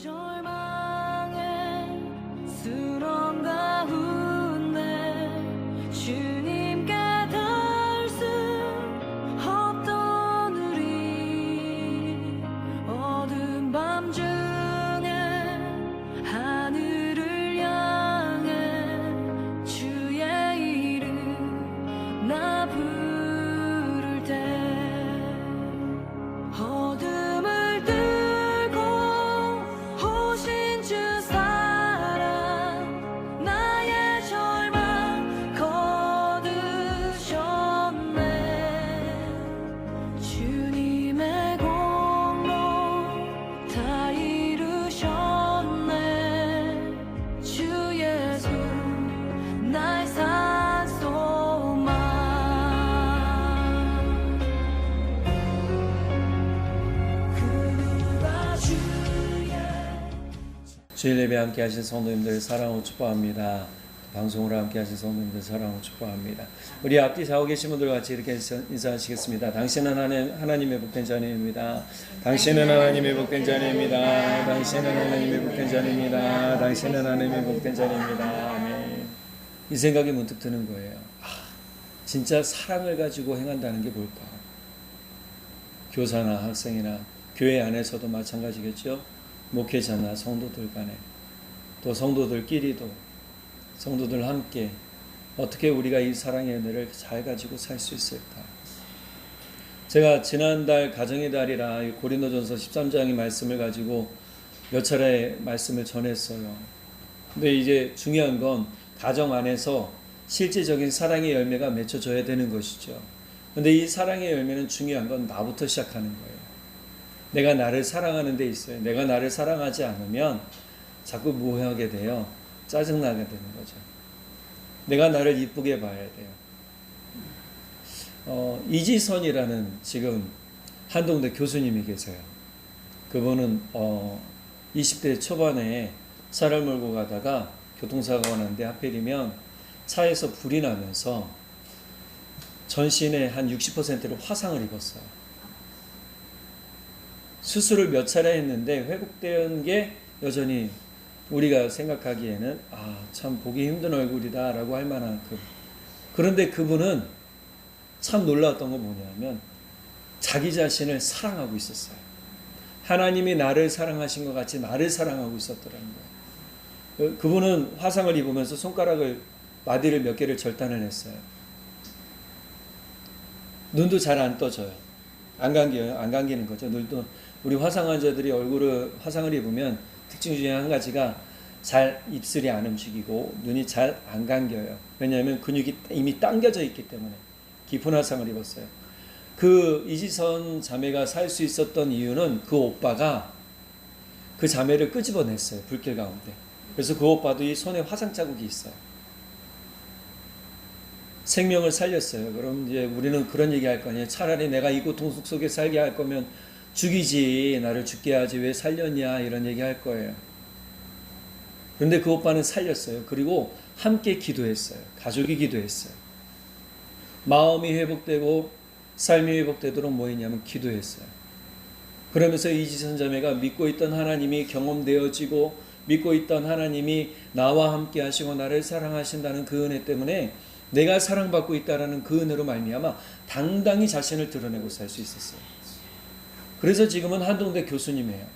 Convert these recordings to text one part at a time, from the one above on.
절망의 수렁 가운데 주님께 닿을 수 없던 우리 어두운 밤 중에 하늘을 향해 주의 이름 나 부를 때 어둠을 뚫고 오신 주 사랑 나의 절망 거두셨네 주님의 공로 다 이루셨네 주 예수 나의 산소망 그가 주의 주일 예배 함께 하신 성도님들 사랑하고 축복합니다. 방송으로 함께 하신 성도님들 사랑하고 축복합니다. 우리 앞뒤 좌우 계신 분들 같이 이렇게 인사하시겠습니다. 당신은 하나님의 복된 자녀입니다. 당신은 하나님의 복된 자녀입니다. 당신은 하나님의 복된 자녀입니다. 당신은 하나님의 복된 자녀입니다. 아멘. 이 생각이 문득 드는 거예요. 진짜 사랑을 가지고 행한다는 게 뭘까? 교사나 학생이나 교회 안에서도 마찬가지겠죠. 목회자나 성도들 간에 또 성도들끼리도 성도들 함께 어떻게 우리가 이 사랑의 은혜를 잘 가지고 살 수 있을까? 제가 지난달 가정의 달이라 고린도전서 13장의 말씀을 가지고 몇 차례 말씀을 전했어요. 근데 이제 중요한 건 가정 안에서 실제적인 사랑의 열매가 맺혀져야 되는 것이죠. 근데 이 사랑의 열매는 중요한 건 나부터 시작하는 거예요. 내가 나를 사랑하는 데 있어요. 내가 나를 사랑하지 않으면 자꾸 뭐하게 돼요? 짜증나게 되는 거죠. 내가 나를 이쁘게 봐야 돼요. 이지선이라는 지금 한동대 교수님이 계세요. 그분은 20대 초반에 차를 몰고 가다가 교통사고가 났는데 하필이면 차에서 불이 나면서 전신의 한 60%를 화상을 입었어요. 수술을 몇 차례 했는데 회복된 게 여전히 우리가 생각하기에는 참 보기 힘든 얼굴이다 라고 할 만큼. 그런데 그분은 참 놀라웠던 건 뭐냐면 자기 자신을 사랑하고 있었어요. 하나님이 나를 사랑하신 것 같이 나를 사랑하고 있었더라는 거예요. 그분은 화상을 입으면서 손가락을 마디를 몇 개를 절단을 했어요. 눈도 잘 안 떠져요. 안 감겨요. 안 감기는 거죠. 눈도. 우리 화상 환자들이 화상을 입으면 특징 중에 한 가지가 잘 입술이 안 움직이고 눈이 잘 안 감겨요. 왜냐하면 근육이 이미 당겨져 있기 때문에. 깊은 화상을 입었어요. 그 이지선 자매가 살 수 있었던 이유는 그 오빠가 그 자매를 끄집어냈어요. 불길 가운데. 그래서 그 오빠도 이 손에 화상 자국이 있어요. 생명을 살렸어요. 그럼 이제 우리는 그런 얘기 할 거 아니에요. 차라리 내가 이 고통 속에 살게 할 거면 죽이지, 나를 죽게 하지 왜 살렸냐 이런 얘기 할 거예요. 그런데 그 오빠는 살렸어요. 그리고 함께 기도했어요. 가족이 기도했어요. 마음이 회복되고 삶이 회복되도록 뭐 했냐면 기도했어요. 그러면서 이지선 자매가 믿고 있던 하나님이 경험되어지고 믿고 있던 하나님이 나와 함께 하시고 나를 사랑하신다는 그 은혜 때문에 내가 사랑받고 있다는 그 은혜로 말미암아 당당히 자신을 드러내고 살 수 있었어요. 그래서 지금은 한동대 교수님이에요.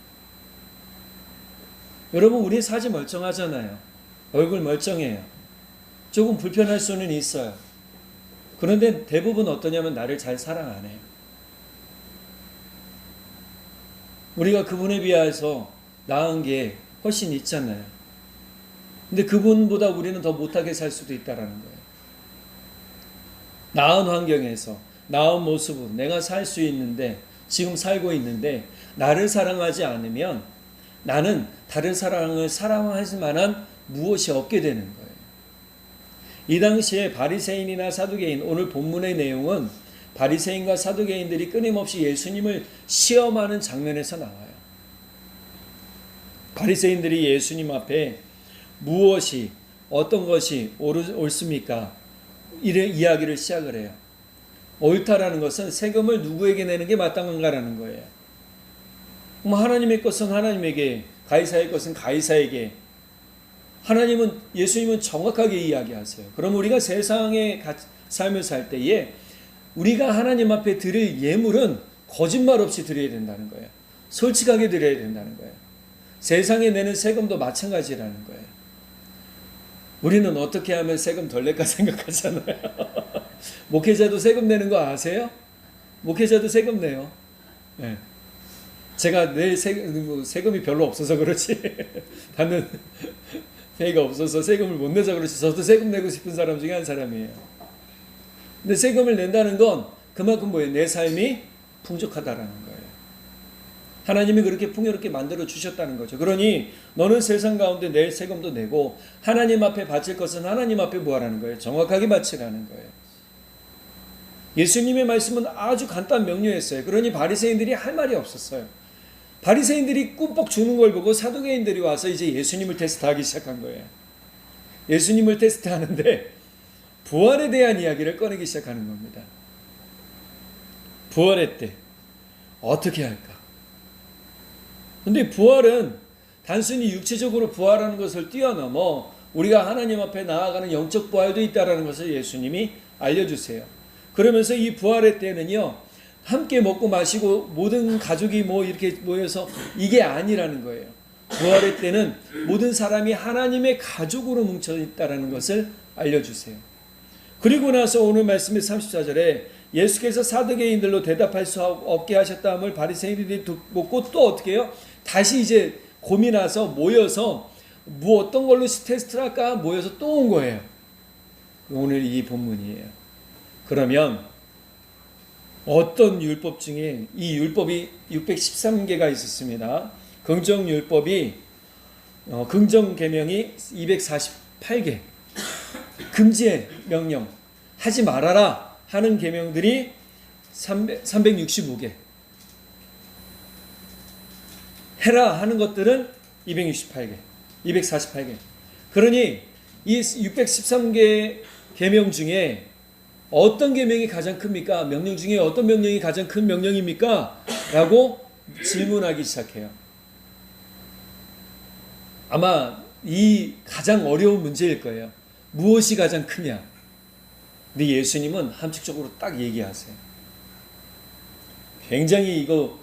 여러분 우리 사지 멀쩡하잖아요. 얼굴 멀쩡해요. 조금 불편할 수는 있어요. 그런데 대부분 어떠냐면 나를 잘 사랑 안 해요. 우리가 그분에 비해서 나은 게 훨씬 있잖아요. 근데 그분보다 우리는 더 못하게 살 수도 있다는 거예요. 나은 환경에서 나은 모습은 내가 살 수 있는데 지금 살고 있는데 나를 사랑하지 않으면 나는 다른 사람을 사랑할 만한 무엇이 없게 되는 거예요. 이 당시에 바리새인이나 사두개인, 오늘 본문의 내용은 바리새인과 사두개인들이 끊임없이 예수님을 시험하는 장면에서 나와요. 바리새인들이 예수님 앞에 무엇이 어떤 것이 옳습니까? 이런 이야기를 시작을 해요. 옳다라는 것은 세금을 누구에게 내는 게 마땅한가라는 거예요. 뭐 하나님의 것은 하나님에게, 가이사의 것은 가이사에게. 하나님은, 예수님은 정확하게 이야기하세요. 그럼 우리가 세상에 삶을 살 때에 우리가 하나님 앞에 드릴 예물은 거짓말 없이 드려야 된다는 거예요. 솔직하게 드려야 된다는 거예요. 세상에 내는 세금도 마찬가지라는 거예요. 우리는 어떻게 하면 세금 덜 낼까 생각하잖아요. 목회자도 세금 내는 거 아세요? 목회자도 세금 내요. 네. 제가 낼 세금이 별로 없어서 그렇지, 받는 페이가 없어서 세금을 못 내서 그렇지, 저도 세금 내고 싶은 사람 중에 한 사람이에요. 근데 세금을 낸다는 건 그만큼 뭐예요? 내 삶이 풍족하다라는 거예요. 하나님이 그렇게 풍요롭게 만들어 주셨다는 거죠. 그러니 너는 세상 가운데 낼 세금도 내고 하나님 앞에 바칠 것은 하나님 앞에 뭐하라는 거예요? 정확하게 바치라는 거예요. 예수님의 말씀은 아주 간단 명료했어요. 그러니 바리새인들이 할 말이 없었어요. 바리새인들이 꿈뻑 주는 걸 보고 사두개인들이 와서 이제 예수님을 테스트하기 시작한 거예요. 예수님을 테스트하는데 부활에 대한 이야기를 꺼내기 시작하는 겁니다. 부활의 때 어떻게 할까? 근데 부활은 단순히 육체적으로 부활하는 것을 뛰어넘어 우리가 하나님 앞에 나아가는 영적 부활도 있다는 것을 예수님이 알려주세요. 그러면서 이 부활의 때는요, 함께 먹고 마시고 모든 가족이 뭐 이렇게 모여서 이게 아니라는 거예요. 부활의 때는 모든 사람이 하나님의 가족으로 뭉쳐 있다는 것을 알려주세요. 그리고 나서 오늘 말씀의 34절에 예수께서 사두개인들로 대답할 수 없게 하셨다함을 바리새인들이 듣고 또 어떻게 해요? 다시 이제 고민해서 모여서 뭐 어떤 걸로 테스트를 할까 모여서 또 온 거예요. 오늘 이 본문이에요. 그러면 어떤 율법 중에 이 율법이 613개가 있었습니다. 긍정율법이 긍정 계명이 248개, 금지의 명령, 하지 말아라 하는 계명들이 365개, 해라 하는 것들은 268개, 248개. 그러니 이 613개 계명 중에 어떤 계명이 가장 큽니까? 명령 중에 어떤 명령이 가장 큰 명령입니까? 라고 질문하기 시작해요. 아마 이 가장 어려운 문제일 거예요. 무엇이 가장 크냐? 근데 예수님은 함축적으로 딱 얘기하세요. 굉장히 이거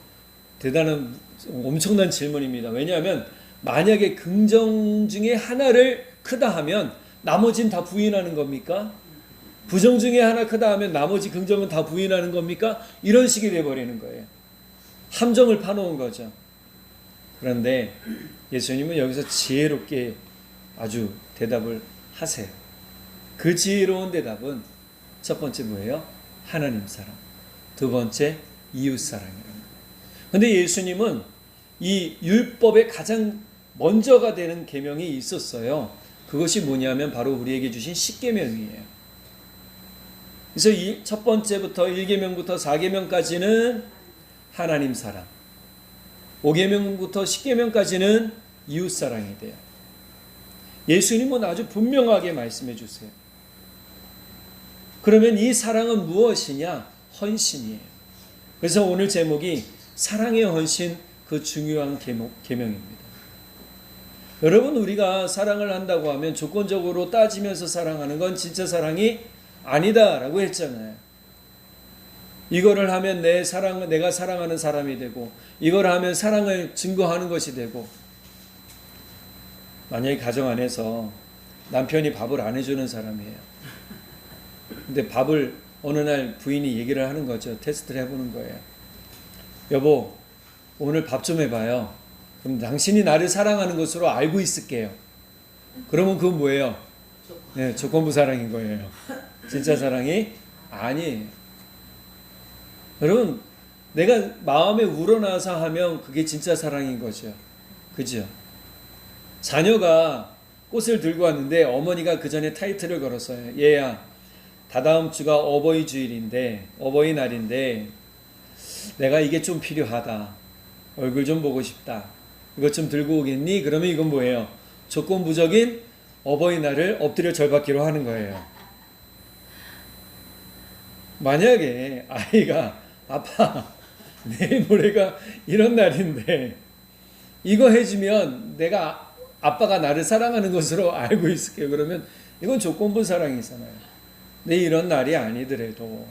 대단한 엄청난 질문입니다. 왜냐하면 만약에 긍정 중에 하나를 크다 하면 나머지는 다 부인하는 겁니까? 부정 중에 하나 크다 하면 나머지 긍정은 다 부인하는 겁니까? 이런 식이 돼버리는 거예요. 함정을 파놓은 거죠. 그런데 예수님은 여기서 지혜롭게 아주 대답을 하세요. 그 지혜로운 대답은 첫 번째 뭐예요? 하나님 사랑. 두 번째 이웃 사랑이라는 거예요. 근데 예수님은 이 율법의 가장 먼저가 되는 계명이 있었어요. 그것이 뭐냐면 바로 우리에게 주신 십계명이에요. 그래서 이 첫 번째부터 1계명부터 4계명까지는 하나님 사랑, 5계명부터 10계명까지는 이웃 사랑이 돼요. 예수님은 아주 분명하게 말씀해 주세요. 그러면 이 사랑은 무엇이냐? 헌신이에요. 그래서 오늘 제목이 사랑의 헌신, 그 중요한 계명입니다. 여러분, 우리가 사랑을 한다고 하면 조건적으로 따지면서 사랑하는 건 진짜 사랑이 아니다라고 했잖아요. 이거를 하면 내가 사랑하는 사람이 되고, 이걸 하면 사랑을 증거하는 것이 되고. 만약에 가정 안에서 남편이 밥을 안 해주는 사람이에요. 근데 밥을 어느 날 부인이 얘기를 하는 거죠. 테스트를 해보는 거예요. 여보, 오늘 밥 좀 해봐요. 그럼 당신이 나를 사랑하는 것으로 알고 있을게요. 그러면 그건 뭐예요? 네, 조건부 사랑인 거예요. 진짜 사랑이 아니에요. 여러분, 내가 마음에 우러나서 하면 그게 진짜 사랑인 거죠. 그죠? 자녀가 꽃을 들고 왔는데 어머니가 그 전에 타이틀을 걸었어요. 얘야, 다다음 주가 어버이 주일인데, 어버이날인데 내가 이게 좀 필요하다. 얼굴 좀 보고 싶다. 이것 좀 들고 오겠니? 그러면 이건 뭐예요? 조건부적인 어버이날을 엎드려 절받기로 하는 거예요. 만약에 아이가 아빠 내일 모레가 이런 날인데 이거 해주면 내가 아빠가 나를 사랑하는 것으로 알고 있을게요. 그러면 이건 조건부 사랑이잖아요. 근데 이런 날이 아니더라도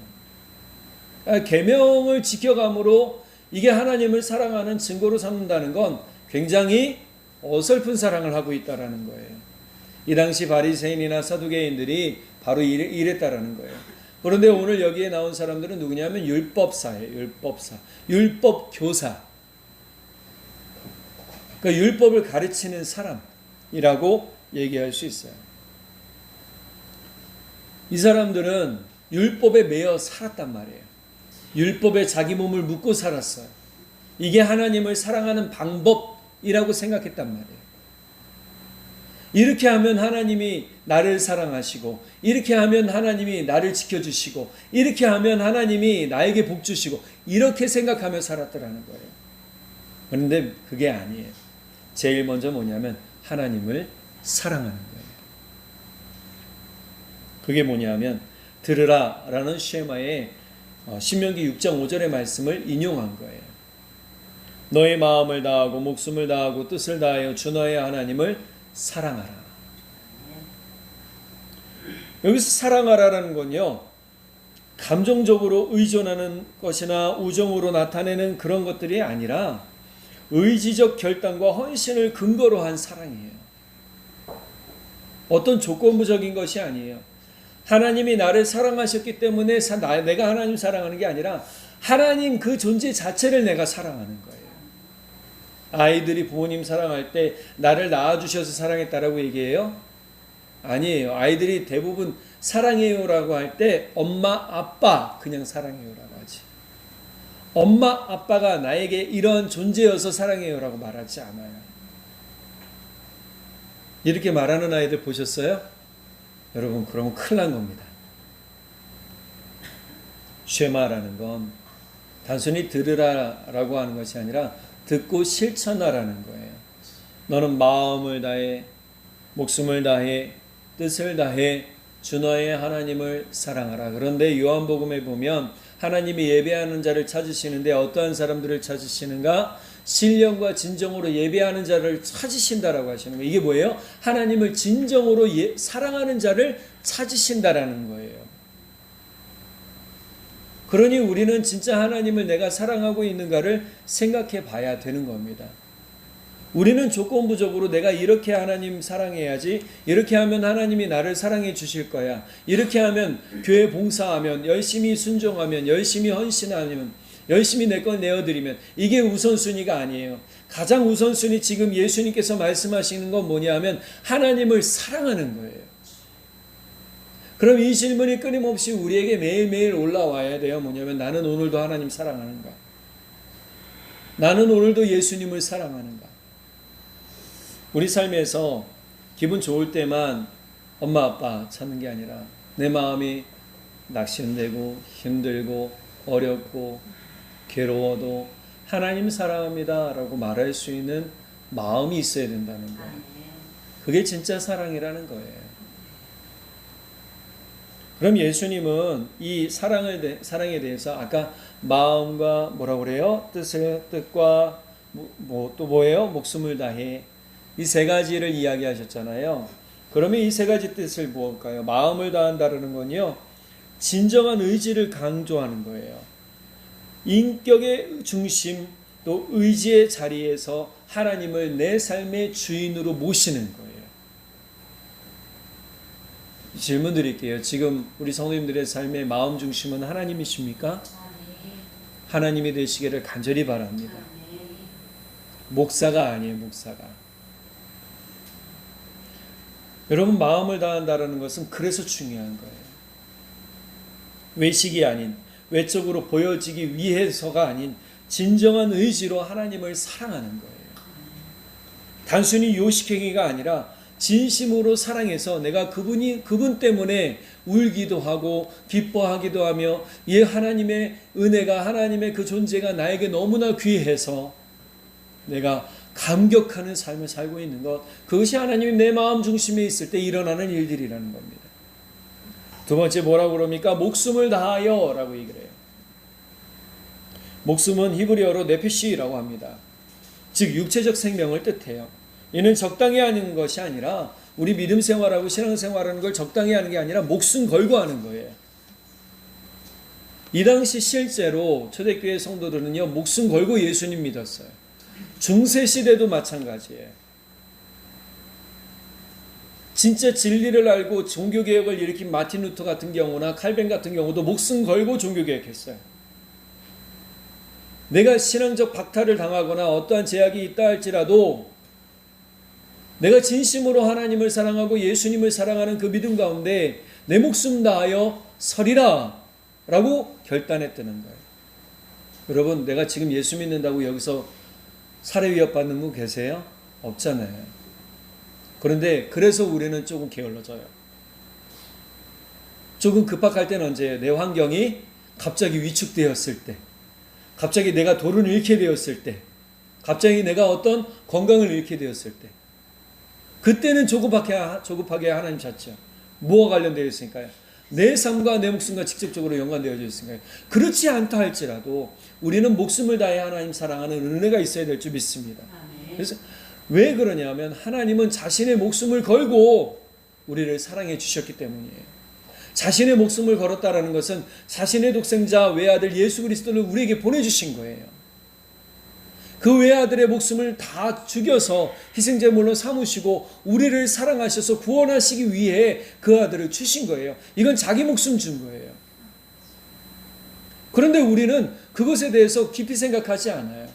계명을 지켜감으로 이게 하나님을 사랑하는 증거로 삼는다는 건 굉장히 어설픈 사랑을 하고 있다라는 거예요. 이 당시 바리새인이나 사두개인들이 바로 이랬다라는 거예요. 그런데 오늘 여기에 나온 사람들은 누구냐면 율법사예요. 율법사, 율법교사. 그러니까 율법을 가르치는 사람이라고 얘기할 수 있어요. 이 사람들은 율법에 매여 살았단 말이에요. 율법에 자기 몸을 묶고 살았어요. 이게 하나님을 사랑하는 방법이라고 생각했단 말이에요. 이렇게 하면 하나님이 나를 사랑하시고, 이렇게 하면 하나님이 나를 지켜주시고, 이렇게 하면 하나님이 나에게 복 주시고, 이렇게 생각하며 살았더라는 거예요. 그런데 그게 아니에요. 제일 먼저 뭐냐면 하나님을 사랑하는 거예요. 그게 뭐냐면 들으라 라는 쉐마의 신명기 6장 5절의 말씀을 인용한 거예요. 너의 마음을 다하고 목숨을 다하고 뜻을 다하여 주 너의 하나님을 사랑하라. 여기서 사랑하라라는 건요, 감정적으로 의존하는 것이나 우정으로 나타내는 그런 것들이 아니라 의지적 결단과 헌신을 근거로 한 사랑이에요. 어떤 조건부적인 것이 아니에요. 하나님이 나를 사랑하셨기 때문에 내가 하나님 사랑하는 게 아니라 하나님 그 존재 자체를 내가 사랑하는 거예요. 아이들이 부모님 사랑할 때 나를 낳아주셔서 사랑했다라고 얘기해요? 아니에요. 아이들이 대부분 사랑해요라고 할 때 엄마, 아빠 그냥 사랑해요라고 하지. 엄마, 아빠가 나에게 이런 존재여서 사랑해요라고 말하지 않아요. 이렇게 말하는 아이들 보셨어요? 여러분, 그러면 큰일 난 겁니다. 쉐마라는 건 단순히 들으라라고 하는 것이 아니라 듣고 실천하라는 거예요. 너는 마음을 다해, 목숨을 다해, 뜻을 다해 주 너의 하나님을 사랑하라. 그런데 요한복음에 보면 하나님이 예배하는 자를 찾으시는데 어떠한 사람들을 찾으시는가? 신령과 진정으로 예배하는 자를 찾으신다라고 하시는 거예요. 이게 뭐예요? 하나님을 진정으로 사랑하는 자를 찾으신다라는 거예요. 그러니 우리는 진짜 하나님을 내가 사랑하고 있는가를 생각해 봐야 되는 겁니다. 우리는 조건부적으로 내가 이렇게 하나님 사랑해야지, 이렇게 하면 하나님이 나를 사랑해 주실 거야, 이렇게 하면 교회 봉사하면, 열심히 순종하면, 열심히 헌신하면, 열심히 내 걸 내어드리면, 이게 우선순위가 아니에요. 가장 우선순위 지금 예수님께서 말씀하시는 건 뭐냐 하면 하나님을 사랑하는 거예요. 그럼 이 질문이 끊임없이 우리에게 매일매일 올라와야 돼요. 뭐냐면 나는 오늘도 하나님 사랑하는가? 나는 오늘도 예수님을 사랑하는가? 우리 삶에서 기분 좋을 때만 엄마 아빠 찾는 게 아니라 내 마음이 낙심되고 힘들고 어렵고 괴로워도 하나님 사랑합니다 라고 말할 수 있는 마음이 있어야 된다는 거예요. 그게 진짜 사랑이라는 거예요. 그럼 예수님은 이 사랑에 대해서 아까 마음과 뭐라고 그래요? 뜻과 또 뭐예요? 목숨을 다해, 이 세 가지를 이야기하셨잖아요. 그러면 이 세 가지 뜻을 무엇일까요? 마음을 다한다는 건요, 진정한 의지를 강조하는 거예요. 인격의 중심, 또 의지의 자리에서 하나님을 내 삶의 주인으로 모시는 거예요. 질문 드릴게요. 지금 우리 성도님들의 삶의 마음 중심은 하나님이십니까? 하나님이 되시기를 간절히 바랍니다. 목사가 아니에요, 목사가. 여러분, 마음을 다한다는 것은 그래서 중요한 거예요. 외식이 아닌, 외적으로 보여지기 위해서가 아닌 진정한 의지로 하나님을 사랑하는 거예요. 단순히 요식행위가 아니라 진심으로 사랑해서 내가 그분 때문에 울기도 하고 기뻐하기도 하며, 이 하나님의 은혜가, 하나님의 그 존재가 나에게 너무나 귀해서 내가 감격하는 삶을 살고 있는 것, 그것이 하나님이 내 마음 중심에 있을 때 일어나는 일들이라는 겁니다. 두 번째 뭐라고 그럽니까? 목숨을 다하여 라고 얘기를 해요. 목숨은 히브리어로 네피시라고 합니다. 즉 육체적 생명을 뜻해요. 이는 적당히 하는 것이 아니라 우리 믿음 생활하고 신앙 생활하는 걸 적당히 하는 게 아니라 목숨 걸고 하는 거예요. 이 당시 실제로 초대교회 성도들은요, 목숨 걸고 예수님 믿었어요. 중세 시대도 마찬가지예요. 진짜 진리를 알고 종교개혁을 일으킨 마틴 루터 같은 경우나 칼뱅 같은 경우도 목숨 걸고 종교개혁했어요. 내가 신앙적 박탈을 당하거나 어떠한 제약이 있다 할지라도 내가 진심으로 하나님을 사랑하고 예수님을 사랑하는 그 믿음 가운데 내 목숨 다하여 서리라 라고 결단했다는 거예요. 여러분, 내가 지금 예수 믿는다고 여기서 살해 위협받는 분 계세요? 없잖아요. 그런데 그래서 우리는 조금 게을러져요. 조금 급박할 때는 언제예요? 내 환경이 갑자기 위축되었을 때, 갑자기 내가 돌을 잃게 되었을 때, 갑자기 내가 어떤 건강을 잃게 되었을 때, 그때는 조급하게 하나님 찾죠. 뭐와 관련되어 있으니까요? 내 삶과 내 목숨과 직접적으로 연관되어져 있으니까요. 그렇지 않다 할지라도 우리는 목숨을 다해 하나님 사랑하는 은혜가 있어야 될 줄 믿습니다. 그래서 왜 그러냐면 하나님은 자신의 목숨을 걸고 우리를 사랑해 주셨기 때문이에요. 자신의 목숨을 걸었다라는 것은 자신의 독생자 외아들 예수 그리스도를 우리에게 보내주신 거예요. 그 외아들의 목숨을 다 죽여서 희생제물로 삼으시고 우리를 사랑하셔서 구원하시기 위해 그 아들을 주신 거예요. 이건 자기 목숨 준 거예요. 그런데 우리는 그것에 대해서 깊이 생각하지 않아요.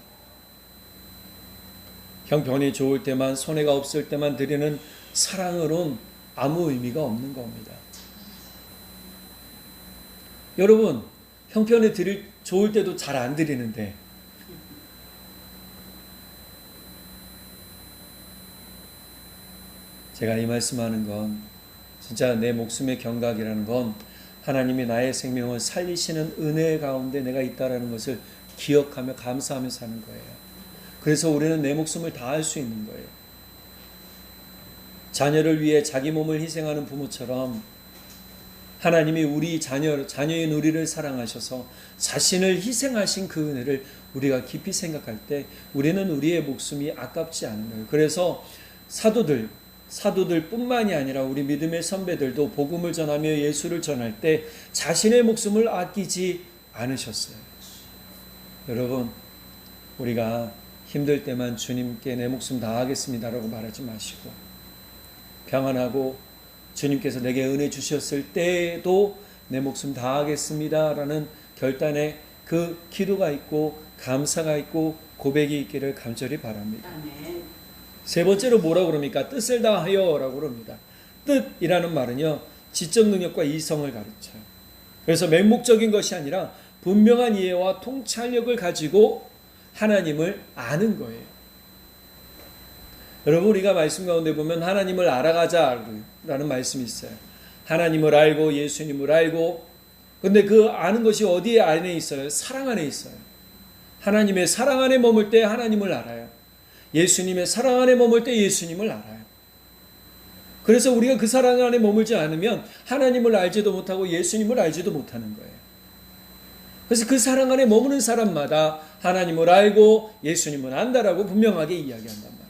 형편이 좋을 때만, 손해가 없을 때만 드리는 사랑으론 아무 의미가 없는 겁니다. 여러분, 형편이 좋을 때도 잘 안 드리는데 제가 이 말씀하는 건 진짜 내 목숨의 경각이라는 건 하나님이 나의 생명을 살리시는 은혜 가운데 내가 있다는 것을 기억하며 감사하며 사는 거예요. 그래서 우리는 내 목숨을 다할 수 있는 거예요. 자녀를 위해 자기 몸을 희생하는 부모처럼 하나님이 우리 자녀인 우리를 사랑하셔서 자신을 희생하신 그 은혜를 우리가 깊이 생각할 때 우리는 우리의 목숨이 아깝지 않은 거예요. 그래서 사도들 뿐만이 아니라 우리 믿음의 선배들도 복음을 전하며 예수를 전할 때 자신의 목숨을 아끼지 않으셨어요. 여러분, 우리가 힘들 때만 주님께 내 목숨 다하겠습니다라고 말하지 마시고 평안하고 주님께서 내게 은혜 주셨을 때도 내 목숨 다하겠습니다라는 결단에 그 기도가 있고 감사가 있고 고백이 있기를 간절히 바랍니다. 아멘. 세 번째로 뭐라고 그럽니까? 뜻을 다하여 라고 그럽니다. 뜻이라는 말은요, 지적 능력과 이성을 가르쳐요. 그래서 맹목적인 것이 아니라 분명한 이해와 통찰력을 가지고 하나님을 아는 거예요. 여러분, 우리가 말씀 가운데 보면 하나님을 알아가자라는 말씀이 있어요. 하나님을 알고 예수님을 알고, 근데 그 아는 것이 어디에 안에 있어요? 사랑 안에 있어요. 하나님의 사랑 안에 머물 때 하나님을 알아요. 예수님의 사랑 안에 머물 때 예수님을 알아요. 그래서 우리가 그 사랑 안에 머물지 않으면 하나님을 알지도 못하고 예수님을 알지도 못하는 거예요. 그래서 그 사랑 안에 머무는 사람마다 하나님을 알고 예수님을 안다라고 분명하게 이야기한단 말이에요.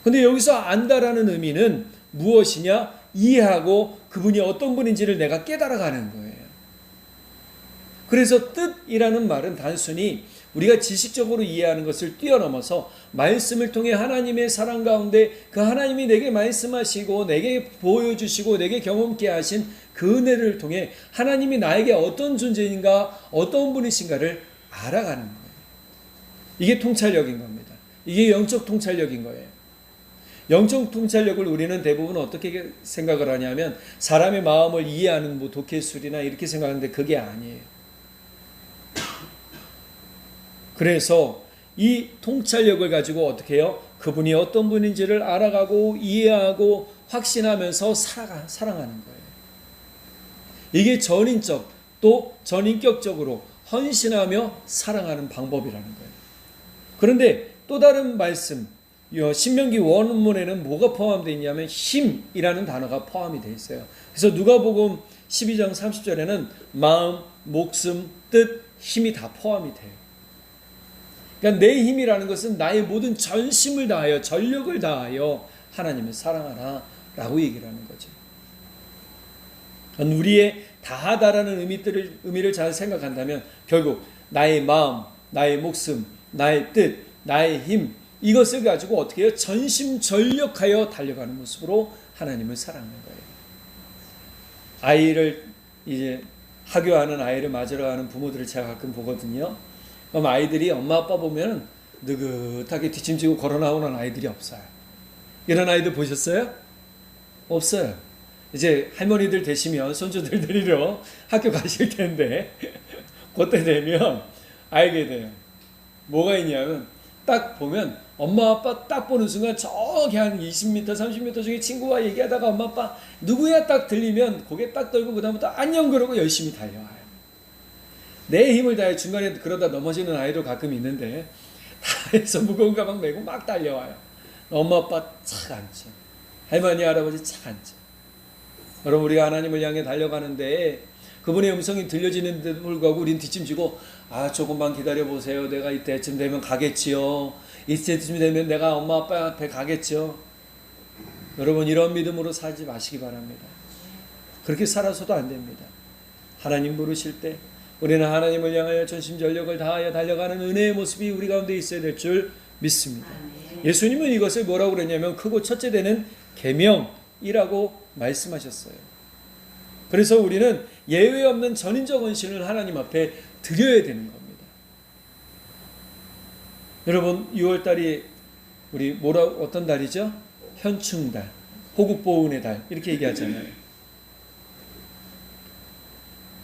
근데 여기서 안다라는 의미는 무엇이냐? 이해하고 그분이 어떤 분인지를 내가 깨달아가는 거예요. 그래서 뜻이라는 말은 단순히 우리가 지식적으로 이해하는 것을 뛰어넘어서 말씀을 통해 하나님의 사랑 가운데 그 하나님이 내게 말씀하시고 내게 보여주시고 내게 경험케 하신 그 은혜를 통해 하나님이 나에게 어떤 존재인가 어떤 분이신가를 알아가는 거예요. 이게 통찰력인 겁니다. 이게 영적 통찰력인 거예요. 영적 통찰력을 우리는 대부분 어떻게 생각을 하냐면 사람의 마음을 이해하는 뭐 독해술이나 이렇게 생각하는데 그게 아니에요. 그래서 이 통찰력을 가지고 어떻게 해요? 그분이 어떤 분인지를 알아가고 이해하고 확신하면서 사랑하는 거예요. 이게 전인적 또 전인격적으로 헌신하며 사랑하는 방법이라는 거예요. 그런데 또 다른 말씀, 신명기 원문에는 뭐가 포함되어 있냐면 힘이라는 단어가 포함이 되어 있어요. 그래서 누가복음 12장 30절에는 마음, 목숨, 뜻, 힘이 다 포함이 돼요. 그러니까 내 힘이라는 것은 나의 모든 전심을 다하여 전력을 다하여 하나님을 사랑하라 라고 얘기를 하는 거죠. 우리의 다하다라는 의미를 잘 생각한다면 결국 나의 마음, 나의 목숨, 나의 뜻, 나의 힘 이것을 가지고 어떻게 해요? 전심전력하여 달려가는 모습으로 하나님을 사랑하는 거예요. 아이를 이제 하교하는 아이를 맞으러 가는 부모들을 제가 가끔 보거든요. 그럼 아이들이 엄마 아빠 보면 느긋하게 뒷짐지고 걸어 나오는 아이들이 없어요. 이런 아이들 보셨어요? 없어요. 이제 할머니들 되시면 손주들 데리러 학교 가실 텐데 그때 되면 알게 돼요. 뭐가 있냐면 딱 보면 엄마 아빠 딱 보는 순간 저기 한 20m 30m 중에 친구와 얘기하다가 엄마 아빠 누구야 딱 들리면 고개 딱 들고 그 다음부터 안녕 그러고 열심히 달려와요. 내 힘을 다해 중간에 그러다 넘어지는 아이도 가끔 있는데 다 해서 무거운 가방 메고 막 달려와요. 엄마 아빠 착 앉죠. 할머니 할아버지 착 앉죠. 여러분 우리가 하나님을 향해 달려가는데 그분의 음성이 들려지는데도 불구하고 우린 뒷짐지고 조금만 기다려보세요. 내가 이때쯤 되면 가겠지요. 이때쯤 되면 내가 엄마 아빠 앞에 가겠죠. 여러분 이런 믿음으로 살지 마시기 바랍니다. 그렇게 살아서도 안 됩니다. 하나님 부르실 때 우리는 하나님을 향하여 전심전력을 다하여 달려가는 은혜의 모습이 우리 가운데 있어야 될 줄 믿습니다. 예수님은 이것을 뭐라고 그랬냐면 크고 첫째 되는 계명이라고 말씀하셨어요. 그래서 우리는 예외 없는 전인적 헌신을 하나님 앞에 드려야 되는 겁니다. 여러분 6월달이 우리 어떤 달이죠? 현충달, 호국보훈의 달 이렇게 얘기하잖아요.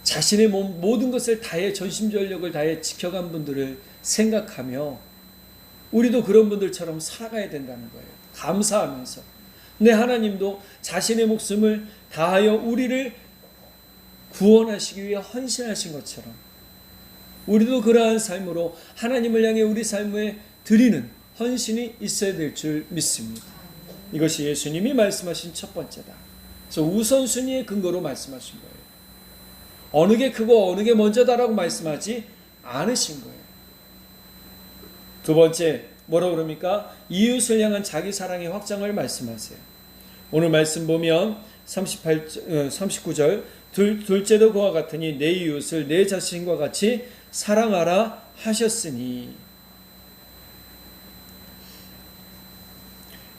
자신의 몸 모든 것을 다해 전심전력을 다해 지켜간 분들을 생각하며 우리도 그런 분들처럼 살아가야 된다는 거예요. 감사하면서. 근데 하나님도 자신의 목숨을 다하여 우리를 구원하시기 위해 헌신하신 것처럼 우리도 그러한 삶으로 하나님을 향해 우리 삶에 드리는 헌신이 있어야 될 줄 믿습니다. 이것이 예수님이 말씀하신 첫 번째다. 그래서 우선순위의 근거로 말씀하신 거예요. 어느 게 크고 어느 게 먼저다라고 말씀하지 않으신 거예요. 두 번째 뭐라고 그럽니까? 이웃을 향한 자기 사랑의 확장을 말씀하세요. 오늘 말씀 보면 39절 둘째도 그와 같으니 내 이웃을 내 자신과 같이 사랑하라 하셨으니.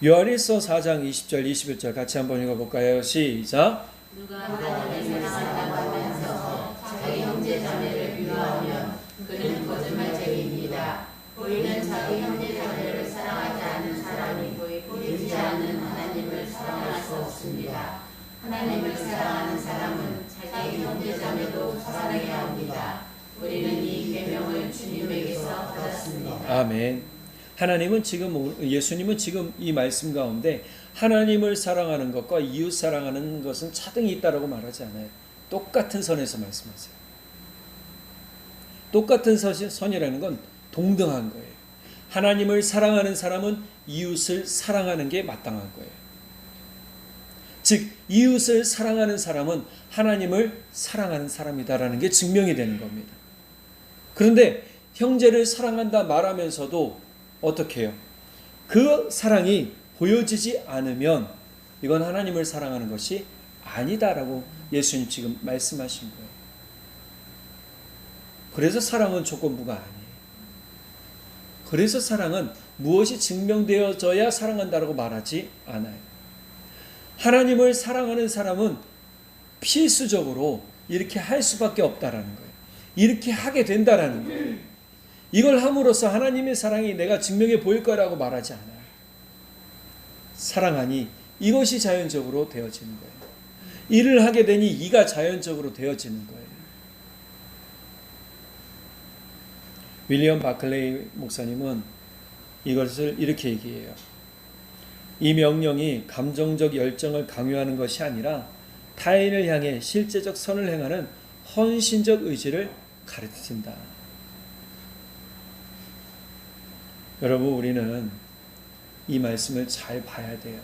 요한일서 4장 20절 21절 같이 한번 읽어볼까요? 시작. 누가 하나님을 사랑한다고 하면서 자기 형제 자매를 미워하면 그는 거짓말쟁이입니다. 보이는 자기 형제 자매를 사랑하지 않는 사람이 보이지 않는 하나님을 사랑할 수 없습니다. 하나님을 사랑하는 사람은 자기 형제 자매도 사랑해야 합니다. 우리는 이 계명을 주님에게서 받았습니다. 아멘. 예수님은 지금 이 말씀 가운데 하나님을 사랑하는 것과 이웃 사랑하는 것은 차등이 있다라고 말하지 않아요. 똑같은 선에서 말씀하세요. 똑같은 선이라는 건 동등한 거예요. 하나님을 사랑하는 사람은 이웃을 사랑하는 게 마땅한 거예요. 즉 이웃을 사랑하는 사람은 하나님을 사랑하는 사람이다라는 게 증명이 되는 겁니다. 그런데 형제를 사랑한다 말하면서도 어떻게 해요? 그 사랑이 보여지지 않으면 이건 하나님을 사랑하는 것이 아니다라고 예수님 지금 말씀하신 거예요. 그래서 사랑은 조건부가 아니에요. 그래서 사랑은 무엇이 증명되어져야 사랑한다라고 말하지 않아요. 하나님을 사랑하는 사람은 필수적으로 이렇게 할 수밖에 없다라는 거예요. 이렇게 하게 된다라는 거예요. 이걸 함으로써 하나님의 사랑이 내가 증명해 보일 거라고 말하지 않아요. 사랑하니 이것이 자연적으로 되어지는 거예요. 일을 하게 되니 이가 자연적으로 되어지는 거예요. 윌리엄 바클레이 목사님은 이것을 이렇게 얘기해요. 이 명령이 감정적 열정을 강요하는 것이 아니라 타인을 향해 실제적 선을 행하는 헌신적 의지를 가르친다. 여러분 우리는 이 말씀을 잘 봐야 돼요.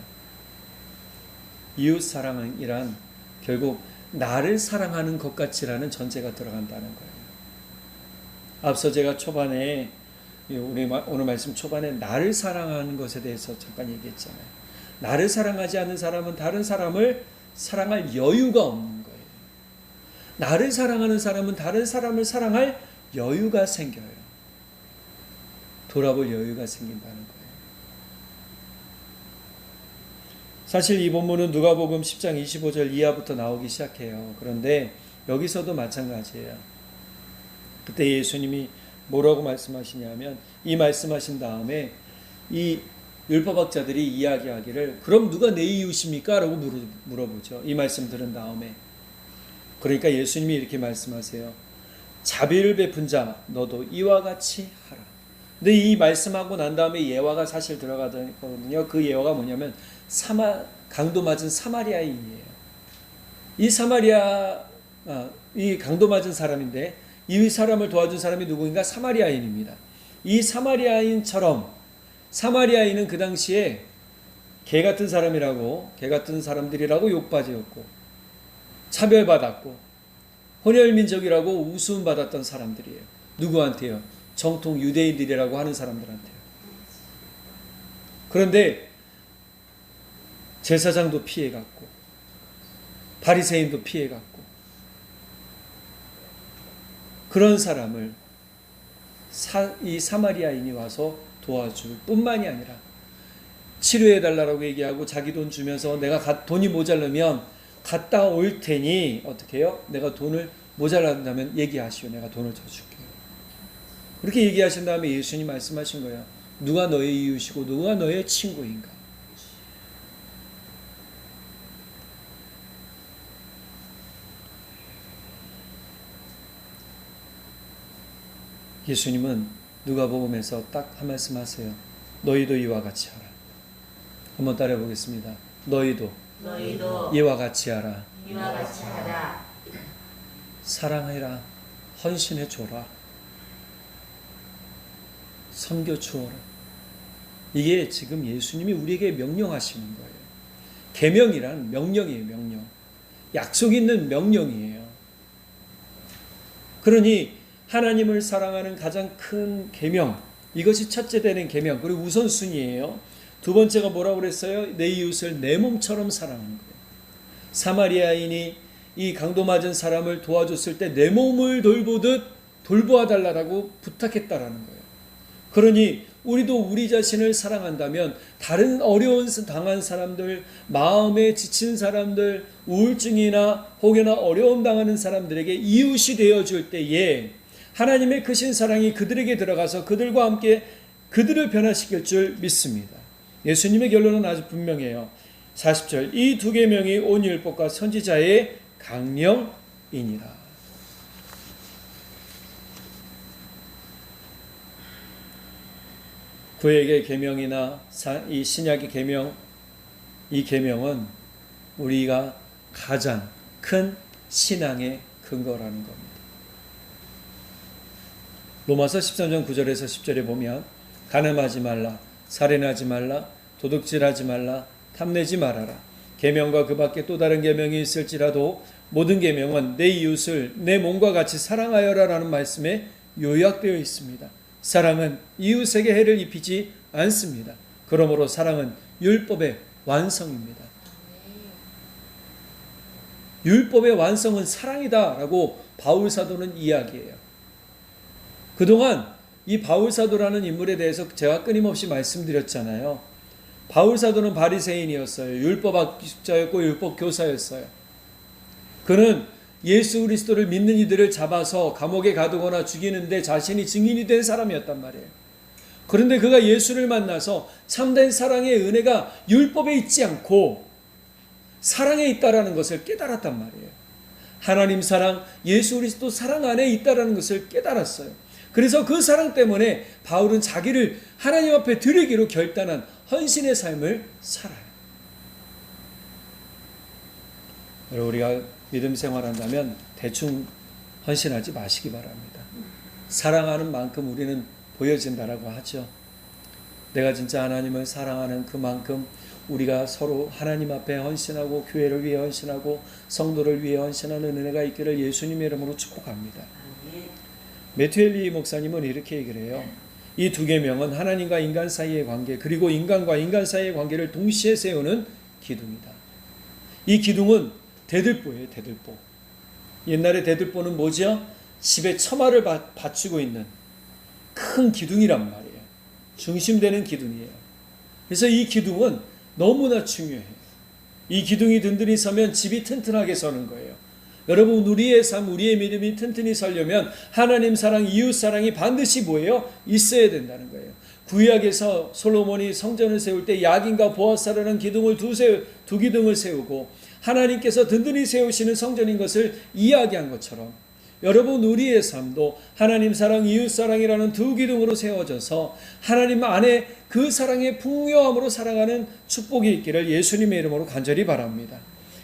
이웃 사랑이란 결국 나를 사랑하는 것 같이라는 전제가 들어간다는 거예요. 앞서 제가 초반에 우리 오늘 말씀 초반에 나를 사랑하는 것에 대해서 잠깐 얘기했잖아요. 나를 사랑하지 않는 사람은 다른 사람을 사랑할 여유가 없는 거예요. 나를 사랑하는 사람은 다른 사람을 사랑할 여유가 생겨요. 돌아볼 여유가 생긴다는 거예요. 사실 이 본문은 누가복음 10장 25절 이하부터 나오기 시작해요. 그런데 여기서도 마찬가지예요. 그때 예수님이 뭐라고 말씀하시냐면 이 말씀하신 다음에 이 율법학자들이 이야기하기를 그럼 누가 내 이웃입니까? 라고 물어보죠. 이 말씀 들은 다음에. 그러니까 예수님이 이렇게 말씀하세요. 자비를 베푼 자 너도 이와 같이 하라. 근데 이 말씀하고 난 다음에 예화가 사실 들어가거든요. 그 예화가 뭐냐면 강도 맞은 사마리아인이에요. 이 강도 맞은 사람인데 이 사람을 도와준 사람이 누구인가? 사마리아인입니다. 이 사마리아인처럼 사마리아인은 그 당시에 개 같은 사람들이라고 욕받이었고 차별받았고 혼혈민족이라고 우스움받았던 사람들이에요. 누구한테요? 정통 유대인들이라고 하는 사람들한테요. 그런데 제사장도 피해갔고 바리새인도 피해갔고 그런 사람을 이 사마리아인이 와서 도와줄 뿐만이 아니라 치료해달라고 얘기하고 자기 돈 주면서 내가 돈이 모자르면 갔다 올 테니 어떻게 해요? 내가 돈을 모자란다면 얘기하시오. 내가 돈을 더 줄게요. 그렇게 얘기하신 다음에 예수님 말씀하신 거예요. 누가 너의 이웃이고 누가 너의 친구인가? 예수님은 누가복음에서 딱 한 말씀 하세요. 너희도 이와 같이 하라. 한번 따라해 보겠습니다. 너희도 이와 같이 하라. 사랑해라. 헌신해 줘라. 섬겨 주어라. 이게 지금 예수님이 우리에게 명령하시는 거예요. 계명이란 명령이에요. 명령. 약속 있는 명령이에요. 그러니 하나님을 사랑하는 가장 큰 계명, 이것이 첫째 되는 계명, 그리고 우선순위예요. 두 번째가 뭐라고 그랬어요? 내 이웃을 내 몸처럼 사랑하는 거예요. 사마리아인이 이 강도 맞은 사람을 도와줬을 때 내 몸을 돌보듯 돌보아 달라고 부탁했다라는 거예요. 그러니 우리도 우리 자신을 사랑한다면 다른 어려운 당한 사람들, 마음에 지친 사람들, 우울증이나 혹여나 어려움 당하는 사람들에게 이웃이 되어줄 때에 하나님의 크신 사랑이 그들에게 들어가서 그들과 함께 그들을 변화시킬 줄 믿습니다. 예수님의 결론은 아주 분명해요. 40절 이 두 계명이 온 율법과 선지자의 강령이니라. 구약의 계명이나 이 신약의 계명, 이 계명은 우리가 가장 큰 신앙의 근거라는 겁니다. 로마서 13장 9절에서 10절에 보면 간음하지 말라, 살인하지 말라, 도둑질하지 말라, 탐내지 말아라. 계명과 그 밖에 또 다른 계명이 있을지라도 모든 계명은 내 이웃을 내 몸과 같이 사랑하여라 라는 말씀에 요약되어 있습니다. 사랑은 이웃에게 해를 입히지 않습니다. 그러므로 사랑은 율법의 완성입니다. 율법의 완성은 사랑이다 라고 바울 사도는 이야기해요. 그동안 이 바울 사도라는 인물에 대해서 제가 끊임없이 말씀드렸잖아요. 바울 사도는 바리새인이었어요. 율법학자였고 율법교사였어요. 그는 예수 그리스도를 믿는 이들을 잡아서 감옥에 가두거나 죽이는데 자신이 증인이 된 사람이었단 말이에요. 그런데 그가 예수를 만나서 참된 사랑의 은혜가 율법에 있지 않고 사랑에 있다라는 것을 깨달았단 말이에요. 하나님 사랑, 예수 그리스도 사랑 안에 있다라는 것을 깨달았어요. 그래서 그 사랑 때문에 바울은 자기를 하나님 앞에 드리기로 결단한 헌신의 삶을 살아요. 여러분, 우리가 믿음 생활한다면 대충 헌신하지 마시기 바랍니다. 사랑하는 만큼 우리는 보여진다라고 하죠. 내가 진짜 하나님을 사랑하는 그만큼 우리가 서로 하나님 앞에 헌신하고 교회를 위해 헌신하고 성도를 위해 헌신하는 은혜가 있기를 예수님의 이름으로 축복합니다. 매튜 헨리 목사님은 이렇게 얘기를 해요. 이 두 계명은 하나님과 인간 사이의 관계, 그리고 인간과 인간 사이의 관계를 동시에 세우는 기둥이다. 이 기둥은 대들보예요. 대들보. 옛날에 대들보는 뭐죠? 집에 처마를 받치고 있는 큰 기둥이란 말이에요. 중심되는 기둥이에요. 그래서 이 기둥은 너무나 중요해요. 이 기둥이 든든히 서면 집이 튼튼하게 서는 거예요. 여러분, 우리의 삶, 우리의 믿음이 튼튼히 서려면 하나님 사랑, 이웃 사랑이 반드시 뭐예요? 있어야 된다는 거예요. 구약에서 솔로몬이 성전을 세울 때 야긴과 보아스라는 기둥을 두 기둥을 세우고 하나님께서 든든히 세우시는 성전인 것을 이야기한 것처럼 여러분, 우리의 삶도 하나님 사랑, 이웃 사랑이라는 두 기둥으로 세워져서 하나님 안에 그 사랑의 풍요함으로 살아가는 축복이 있기를 예수님의 이름으로 간절히 바랍니다.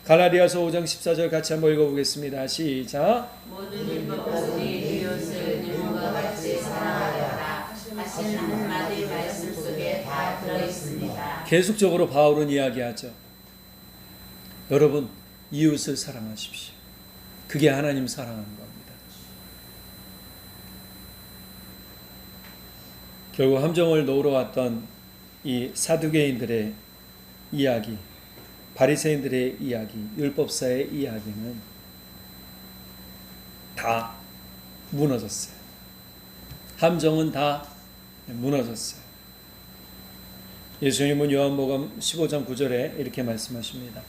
갈라디아서 5장 14절 같이 한번 읽어보겠습니다. 시작. 모든 율법 가운데 이웃을 눈과 같이 사랑하여라 하신 한마디 말씀 속에 다 들어있습니다. 계속적으로 바울은 이야기하죠. 여러분, 이웃을 사랑하십시오. 그게 하나님 사랑하는 겁니다. 결국 함정을 놓으러 왔던 이 사두개인들의 이야기, 바리새인들의 이야기, 율법사의 이야기는 다 무너졌어요. 함정은 다 무너졌어요. 예수님은 요한복음 15장 9절에 이렇게 말씀하십니다.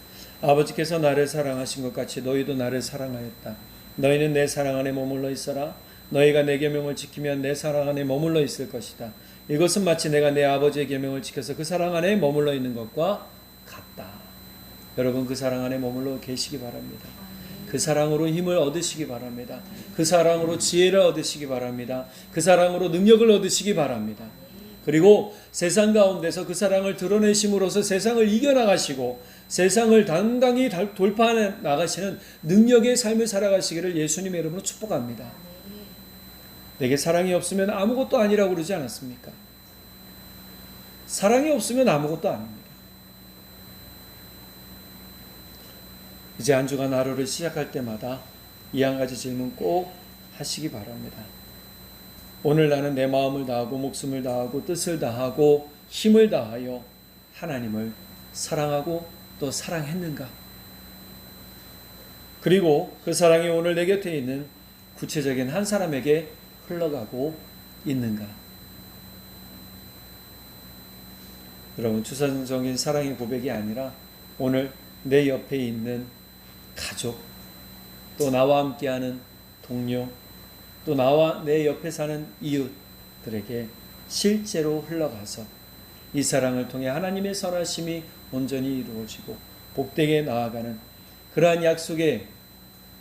아버지께서 나를 사랑하신 것 같이 너희도 나를 사랑하였다. 너희는 내 사랑 안에 머물러 있어라. 너희가 내 계명을 지키면 내 사랑 안에 머물러 있을 것이다. 이것은 마치 내가 내 아버지의 계명을 지켜서 그 사랑 안에 머물러 있는 것과 같다. 여러분, 그 사랑 안에 머물러 계시기 바랍니다. 그 사랑으로 힘을 얻으시기 바랍니다. 그 사랑으로 지혜를 얻으시기 바랍니다. 그 사랑으로 능력을 얻으시기 바랍니다. 그리고 세상 가운데서 그 사랑을 드러내심으로써 세상을 이겨나가시고 세상을 당당히 돌파해 나가시는 능력의 삶을 살아가시기를 예수님의 이름으로 축복합니다. 내게 사랑이 없으면 아무것도 아니라고 그러지 않았습니까? 사랑이 없으면 아무것도 아닙니다. 이제 한 주간 하루를 시작할 때마다 이 한 가지 질문 꼭 하시기 바랍니다. 오늘 나는 내 마음을 다하고 목숨을 다하고 뜻을 다하고 힘을 다하여 하나님을 사랑하고 또 사랑했는가? 그리고 그 사랑이 오늘 내 곁에 있는 구체적인 한 사람에게 흘러가고 있는가? 여러분, 추상적인 사랑의 고백이 아니라 오늘 내 옆에 있는 가족, 또 나와 함께하는 동료, 또 나와 내 옆에 사는 이웃들에게 실제로 흘러가서 이 사랑을 통해 하나님의 선하심이 온전히 이루어지고 복되게 나아가는 그러한 약속의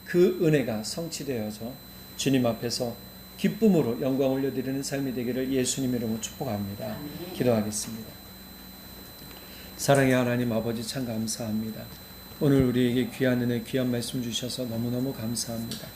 그 은혜가 성취되어져 주님 앞에서 기쁨으로 영광 올려드리는 삶이 되기를 예수님의 이름으로 축복합니다. 기도하겠습니다. 사랑의 하나님 아버지, 참 감사합니다. 오늘 우리에게 귀한 은혜, 귀한 말씀 주셔서 너무너무 감사합니다.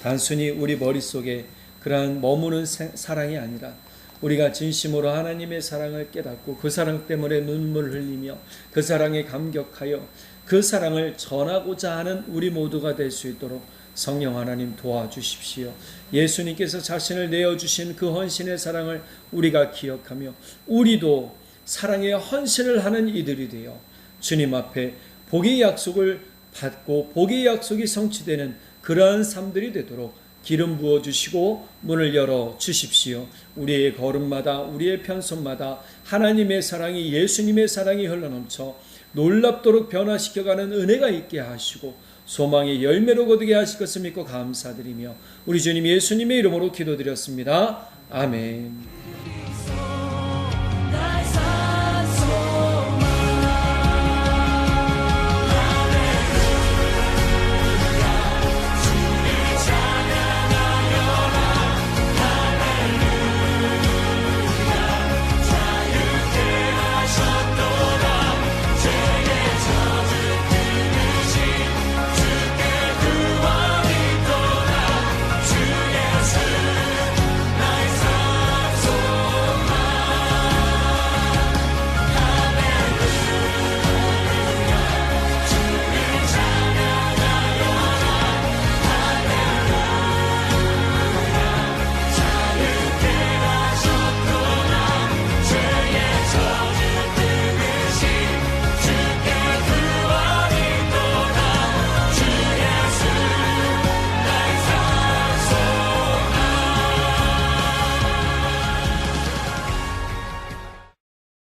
단순히 우리 머릿속에 그러한 머무는 사랑이 아니라 우리가 진심으로 하나님의 사랑을 깨닫고 그 사랑 때문에 눈물을 흘리며 그 사랑에 감격하여 그 사랑을 전하고자 하는 우리 모두가 될 수 있도록 성령 하나님 도와주십시오. 예수님께서 자신을 내어주신 그 헌신의 사랑을 우리가 기억하며 우리도 사랑의 헌신을 하는 이들이 되어 주님 앞에 복의 약속을 받고 복의 약속이 성취되는 그러한 삶들이 되도록 기름 부어주시고 문을 열어 주십시오. 우리의 걸음마다 우리의 편손마다 하나님의 사랑이, 예수님의 사랑이 흘러넘쳐 놀랍도록 변화시켜가는 은혜가 있게 하시고 소망의 열매로 거두게 하실 것을 믿고 감사드리며 우리 주님 예수님의 이름으로 기도드렸습니다. 아멘.